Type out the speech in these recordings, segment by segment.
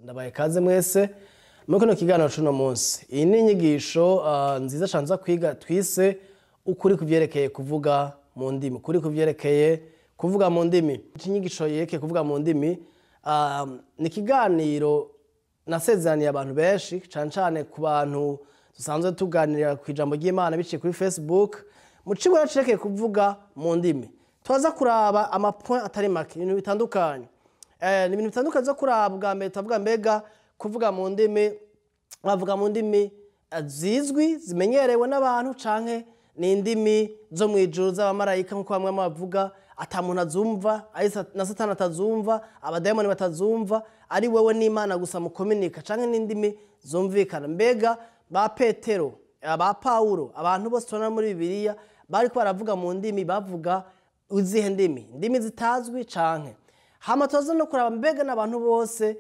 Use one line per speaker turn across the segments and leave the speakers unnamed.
ndabaye kaze mwese muri kino kiganiro cy'uno munsi. Iyi ni inyigisho nziza cyane za kwiga twise ukuri kuvyerekeye kuvuga mu ndimi. Ukuri kuvyerekeye kuvuga mu ndimi. Inyigisho yerekeye kuvuga mu ndimi ni ikiganiro nasezeraniye abantu benshi cyane cyane ku bantu dusanzwe tuganira ku ijambo ry'Imana biciye kuri Facebook. Mu kigo yacerekeye kuvuga mu ndimi. Twaza kuraba amapoint atari make, ibintu bitandukanye. Ni ibintu bitandukanye zo kuraba bwa mbere tuvuga mbega kuvuga mu ndimi, bavuga mu ndimi zizwi zimenyerewe n'abantu canke ni indimi zo mu ijuru z'abamarayika nkuko bamwe bavuga ata muntu azumva, na Satani atazumva, abadayimoni batazumva, ari wewe n'Imana gusa mu communica canke n'indimi zumvikana. Mbega ba Petero, ba Paulo, abantu bose tubona muri Bibiliya bariko baravuga mu ndimi, bavuga uzihe ndimi? Indimi zitazwi canke hama tuza no kuraba mbega n'abantu bose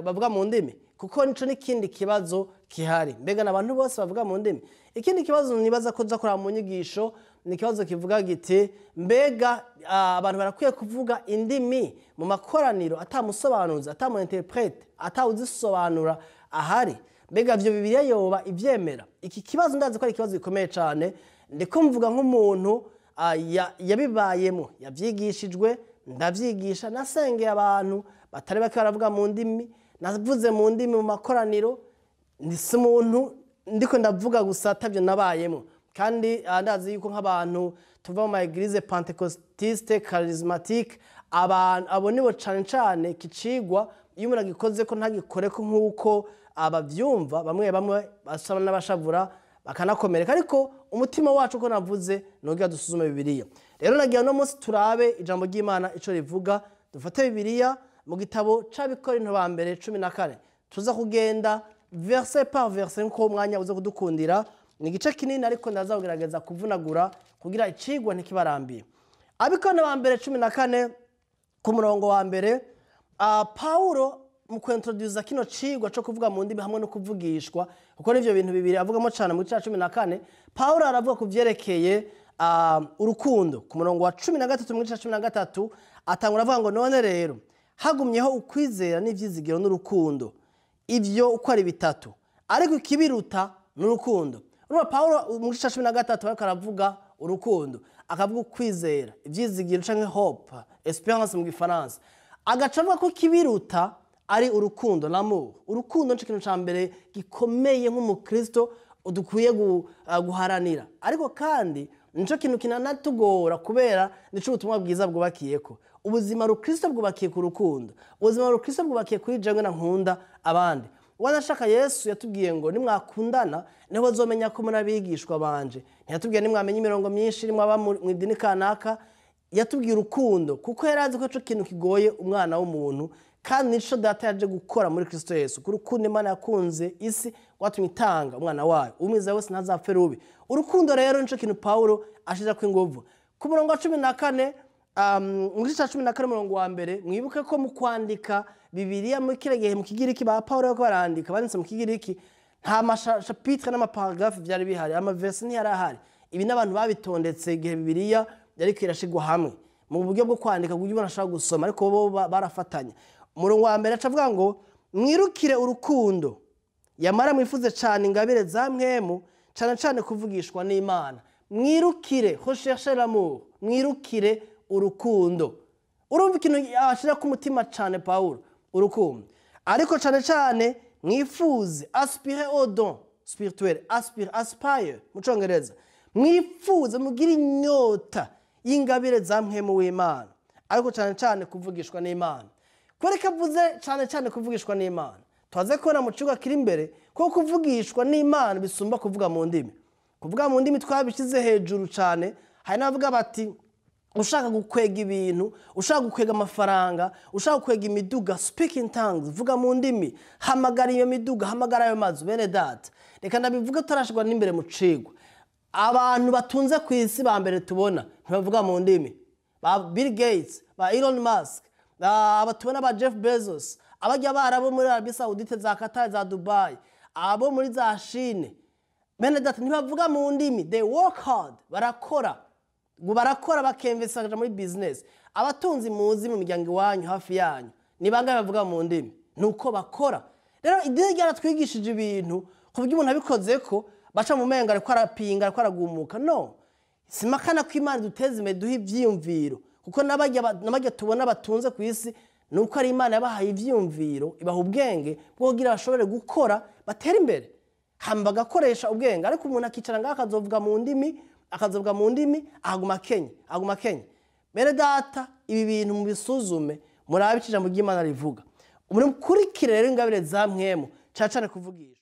bavuga mu ndimi, kuko nico n'ikindi kibazo kihari. Mbega n'abantu bose bavuga mu ndimi. Ikindi kibazo nibaza ko za kuraba mu nyigisho ni kibazo kivuga giti mbega abantu barakwiye kuvuga indimi mu makoraniro atamusobanuzi, atamu interprete, atawuzisobanura ahari. Mbega ivyo Bibiliya yoba ivyemera? Iki kibazo ndazi ko ari ikibazo gikomeye cyane. Ndiko mvuga nk'umuntu yabibayemo, yavyigishijwe, ndavyigisha, nasengeye abantu batari bake baravuga mu ndimi, navuze mu ndimi mu makoraniro. Ndisi umuntu ndiko ndavuga gusa atavyo nabayemo, kandi ndazi yuko nk'abantu tuva mu eglise pentecostiste charismatique abo nibo cane cane kicigwa iyo umuntu agikoze ko ntagikoreko nk'uko abavyumva, bamwe basaba n'abashavura bakanakomereka, ariko umutima wacu ko navuze nogira dusuzume Bibiliya. Rero nagiye no munsi turabe ijambo ry'Imana ico rivuga. Dufate Bibiliya mu gitabo c'Abikorinto ba mbere 14, tuza kugenda verset par verset nko umwanya uze kudukundira. Ni igice kinini ariko ndaza kugerageza kuvunagura kugira icigwa ntikibarambiye. Abikorinto ba mbere 14 ku murongo wa mbere, Paulo mu kwintroduce kino cigwa cyo kuvuga mu ndimi hamwe no kuvugishwa, kuko nivyo bintu bibiri avugamo cyane mu gice 14. Paulo aravuga ku vyerekeye urukundo. Ku murongo wa 13 mu gice 13 atangura avuga ngo none rero hagumyeho ukwizera n'ivyizigiro n'urukundo, ivyo uko ari bitatu, ariko ikibiruta n'urukundo. Urumva Paulo mu gice 13 ariko aravuga urukundo, akavuga ukwizera, ivyizigiro canke hope, espérance mu gifaransa, agaca avuga ko kibiruta ari urukundo, l'amour. Urukundo nico kintu ca mbere gikomeye nk'umukristo dukwiye guharanira, ariko kandi nico kintu kinanatugora kubera nico ubutumwa bwiza bwubakiyeko. Ubuzima rukristo bwubakiye ku rukundo, ubuzima rukristo bwubakiye kuri jewe na nkunda abandi. Wanashaka Yesu yatubwiye ngo nimwakundana niho bazomenya ko muri abigishwa banje. Ntiyatubwiye nimwamenye imirongo myinshi nimwaba mu idini kanaka, yatubwiye urukundo kuko yarazi ko ico kintu kigoye umwana w'umuntu, kandi nico data yaje gukora muri Kristo Yesu. Kurukundo Imana yakunze isi watumye itanga umwana wayo, umwiza wese ntazapfe rubi. Urukundo rero nico kintu Paulo ashiza ku ingovu. Ku murongo wa 14 mu gice 14 murongo wa mbere, mwibuke ko mu kwandika Bibiliya mu kiregehe mu kigiriki ba Paulo ko barandika banditse mu kigiriki, nta chapitre n'amaparagraphe byari bihari, amaverse ntiyari ahari. Ibi n'abantu babitondetse igihe Bibiliya yari kirashigwa hamwe mu buryo bwo kwandika kugira umuntu ashaka gusoma, ariko bo barafatanya. Umurongo wa mbere acavuga ngo mwirukire urukundo, yamara mwifuze cyane ingabire za mwemu, cyane cyane kuvugishwa n'Imana. Mwirukire, recherchez l'amour, mwirukire urukundo. Urumva ikintu ashira ku mutima cyane Paulo, urukundo. Ariko cyane cyane mwifuze, aspirez au don spirituel, aspire mu Congereza. Mwifuze mugira inyota y'ingabire za mwemu w'Imana, ariko cyane cyane kuvugishwa n'Imana. Kwereka vuze cyane cyane kuvugishwa n'Imana, twaze kubona mu kigo kiri imbere ko kuvugishwa n'Imana bisumba kuvuga mu ndimi. Kuvuga mu ndimi twabishize hejuru cyane. Hari navuga bati ushaka gukwega ibintu, ushaka gukwega amafaranga, ushaka gukwega imiduga, speak in tongues, vuga mu ndimi, hamagara iyo miduga, hamagara ayo mazu. Bene data, reka ndabivuga turashirwa n'imbere mu cigwa. Abantu batunze ku isi ba mbere tubona ntibavuga mu ndimi, ba Bill Gates, ba Elon Musk, abatubona ba Jeff Bezos, abajya barabo muri Arabie Saoudite, za Qatar, za Dubai, abo muri za Chine. Bene data ntibavuga mu ndimi, they work hard, barakora bakemvesa muri business. Abatunzi muzi mu miryango iwanyu hafi yanyu ni bangahe bavuga mu ndimi nuko bakora rero idini ryaratwigishije ibintu ku buryo umuntu abikoze ko baca mu menga ariko arapinga ariko aragumuka no simakana ko Imana duteze imbere duha ivyiyumviro kuko nabajya tubona batunze ku isi nuko ari Imana yabahaye ivyiyumviro ibaha ubwenge bwo kugira bashobore gukora batera imbere hamba bagakoresha ubwenge ariko umuntu akicara ngaho akazovuga mu ndimi aguma Kenya bere data ibi bintu mubisuzume murabe ijambo ry'Imana rivuga muri kurikire rero ingabire za mwemu cyane kuvugisha